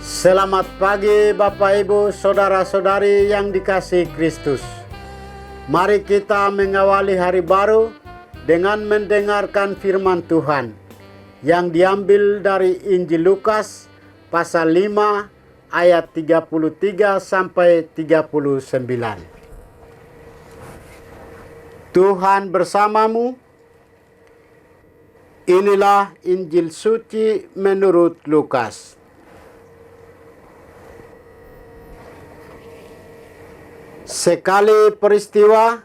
Selamat pagi Bapak Ibu Saudara-saudari yang dikasihi Kristus. Mari kita mengawali hari baru dengan mendengarkan firman Tuhan yang diambil dari Injil Lukas pasal 5 ayat 33 sampai 39. Tuhan bersamamu. Inilah Injil suci menurut Lukas. Sekali peristiwa,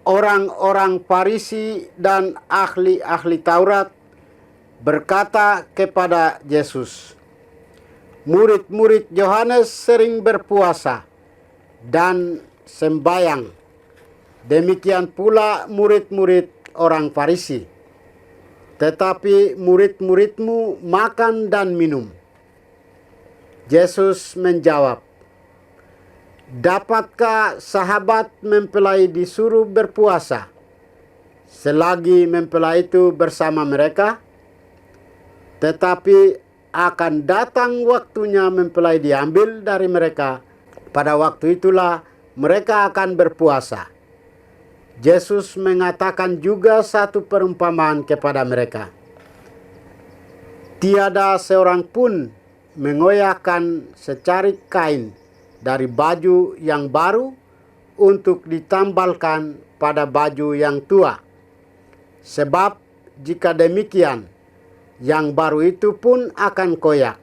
orang-orang Farisi dan ahli-ahli Taurat berkata kepada Yesus, "Murid-murid Yohanes sering berpuasa dan sembahyang. Demikian pula murid-murid orang Farisi. Tetapi murid-muridmu makan dan minum." Yesus menjawab, "Dapatkah sahabat mempelai disuruh berpuasa selagi mempelai itu bersama mereka? Tetapi akan datang waktunya mempelai diambil dari mereka. Pada waktu itulah mereka akan berpuasa." Yesus mengatakan juga satu perumpamaan kepada mereka. "Tiada seorang pun mengoyakkan secarik kain dari baju yang baru untuk ditambalkan pada baju yang tua. Sebab jika demikian, yang baru itu pun akan koyak.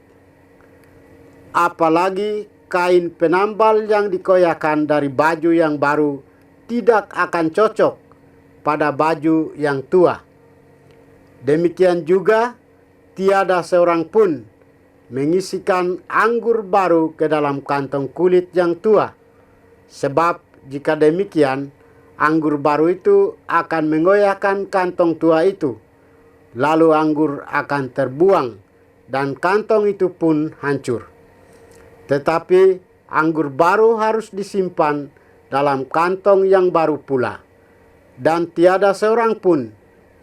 Apalagi kain penambal yang dikoyakkan dari baju yang baru tidak akan cocok pada baju yang tua. Demikian juga tiada seorang pun mengisikan anggur baru ke dalam kantong kulit yang tua. Sebab jika demikian, anggur baru itu akan mengoyakkan kantong tua itu. Lalu anggur akan terbuang dan kantong itu pun hancur. Tetapi anggur baru harus disimpan dalam kantong yang baru pula. Dan tiada seorang pun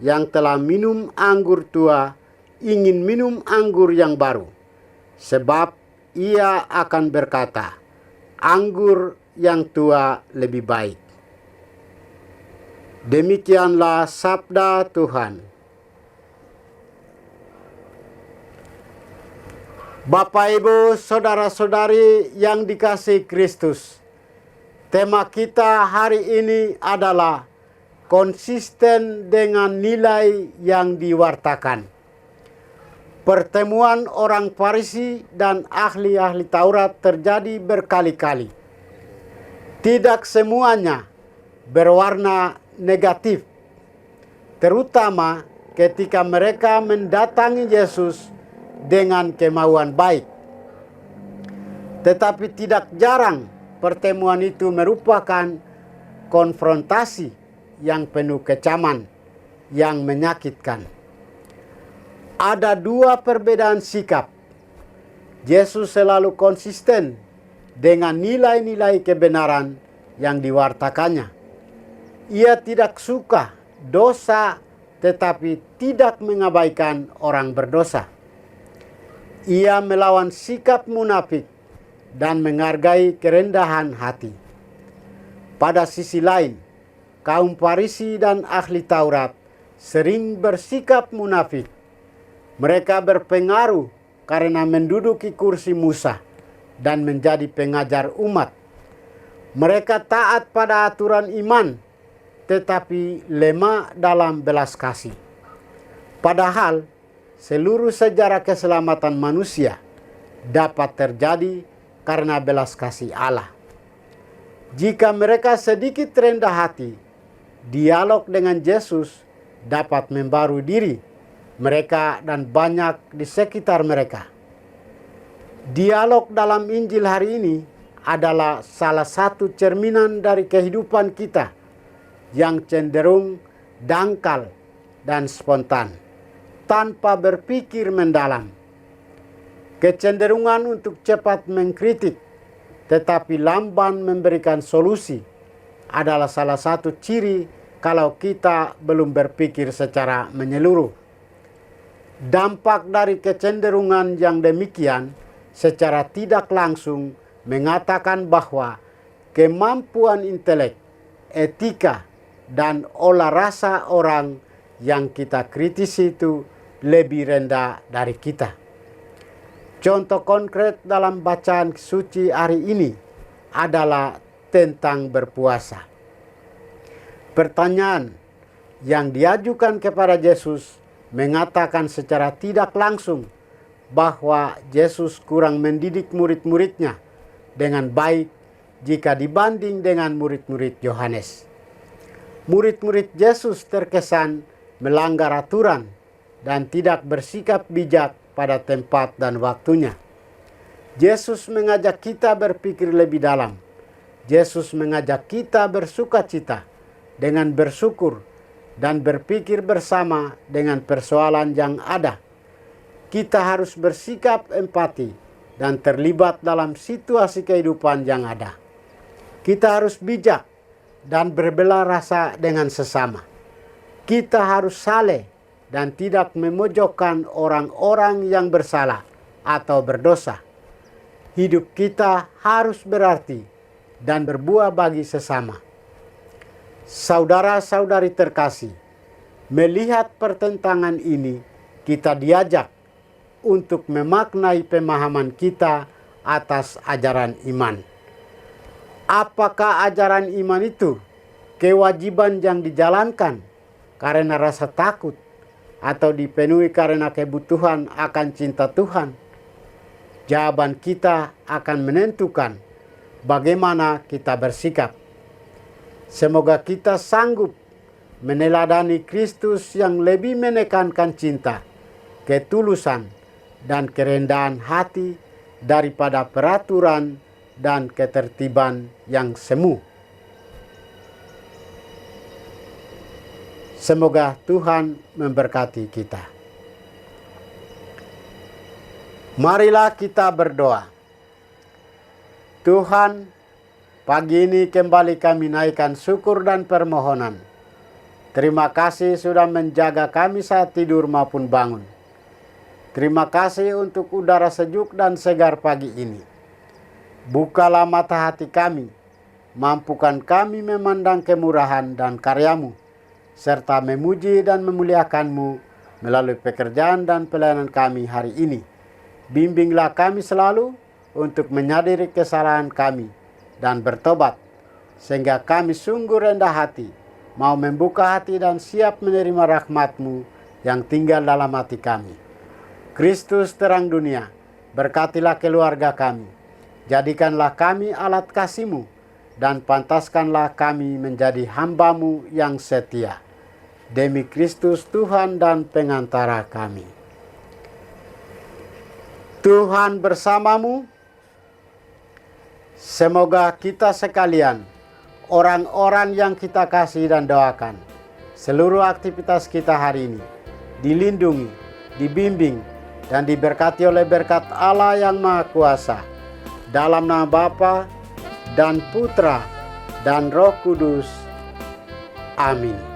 yang telah minum anggur tua ingin minum anggur yang baru. Sebab ia akan berkata, anggur yang tua lebih baik." Demikianlah sabda Tuhan. Bapak Ibu Saudara-saudari yang dikasihi Kristus, tema kita hari ini adalah konsisten dengan nilai yang diwartakan. Pertemuan orang Farisi dan ahli-ahli Taurat terjadi berkali-kali. Tidak semuanya berwarna negatif, terutama ketika mereka mendatangi Yesus dengan kemauan baik. Tetapi tidak jarang pertemuan itu merupakan konfrontasi yang penuh kecaman, yang menyakitkan. Ada dua perbedaan sikap. Yesus selalu konsisten dengan nilai-nilai kebenaran yang diwartakannya. Ia tidak suka dosa tetapi tidak mengabaikan orang berdosa. Ia melawan sikap munafik dan menghargai kerendahan hati. Pada sisi lain, kaum Farisi dan ahli Taurat sering bersikap munafik. Mereka berpengaruh karena menduduki kursi Musa dan menjadi pengajar umat. Mereka taat pada aturan iman, tetapi lemah dalam belas kasih. Padahal seluruh sejarah keselamatan manusia dapat terjadi karena belas kasih Allah. Jika mereka sedikit rendah hati, dialog dengan Yesus dapat membaru diri mereka dan banyak di sekitar mereka. Dialog dalam Injil hari ini adalah salah satu cerminan dari kehidupan kita yang cenderung dangkal dan spontan, tanpa berpikir mendalam. Kecenderungan untuk cepat mengkritik tetapi lamban memberikan solusi adalah salah satu ciri kalau kita belum berpikir secara menyeluruh. Dampak dari kecenderungan yang demikian secara tidak langsung mengatakan bahwa kemampuan intelek, etika, dan olah rasa orang yang kita kritisi itu lebih rendah dari kita. Contoh konkret dalam bacaan suci hari ini adalah tentang berpuasa. Pertanyaan yang diajukan kepada Yesus mengatakan secara tidak langsung bahwa Yesus kurang mendidik murid-muridnya dengan baik jika dibanding dengan murid-murid Yohanes. Murid-murid Yesus terkesan melanggar aturan dan tidak bersikap bijak pada tempat dan waktunya. Yesus mengajak kita berpikir lebih dalam. Yesus mengajak kita bersukacita dengan bersyukur dan berpikir bersama dengan persoalan yang ada. Kita harus bersikap empati dan terlibat dalam situasi kehidupan yang ada. Kita harus bijak dan berbela rasa dengan sesama. Kita harus saleh dan tidak memojokkan orang-orang yang bersalah atau berdosa. Hidup kita harus berarti dan berbuah bagi sesama. Saudara-saudari terkasih, melihat pertentangan ini, kita diajak untuk memaknai pemahaman kita atas ajaran iman. Apakah ajaran iman itu kewajiban yang dijalankan karena rasa takut atau dipenuhi karena kebutuhan akan cinta Tuhan? Jawaban kita akan menentukan bagaimana kita bersikap. Semoga kita sanggup meneladani Kristus yang lebih menekankan cinta, ketulusan, dan kerendahan hati daripada peraturan dan ketertiban yang semu. Semoga Tuhan memberkati kita. Marilah kita berdoa. Tuhan, pagi ini kembali kami naikkan syukur dan permohonan. Terima kasih sudah menjaga kami saat tidur maupun bangun. Terima kasih untuk udara sejuk dan segar pagi ini. Bukalah mata hati kami, mampukan kami memandang kemurahan dan karya-Mu, serta memuji dan memuliakan-Mu melalui pekerjaan dan pelayanan kami hari ini. Bimbinglah kami selalu untuk menyadari kesalahan kami dan bertobat, sehingga kami sungguh rendah hati, mau membuka hati dan siap menerima rahmat-Mu yang tinggal dalam hati kami. Kristus terang dunia, berkatilah keluarga kami. Jadikanlah kami alat kasih-Mu dan pantaskanlah kami menjadi hamba-Mu yang setia. Demi Kristus Tuhan dan pengantara kami. Tuhan bersamamu. Semoga kita sekalian, orang-orang yang kita kasih dan doakan, seluruh aktivitas kita hari ini dilindungi, dibimbing, dan diberkati oleh berkat Allah yang Maha Kuasa. Dalam nama Bapa dan Putra dan Roh Kudus. Amin.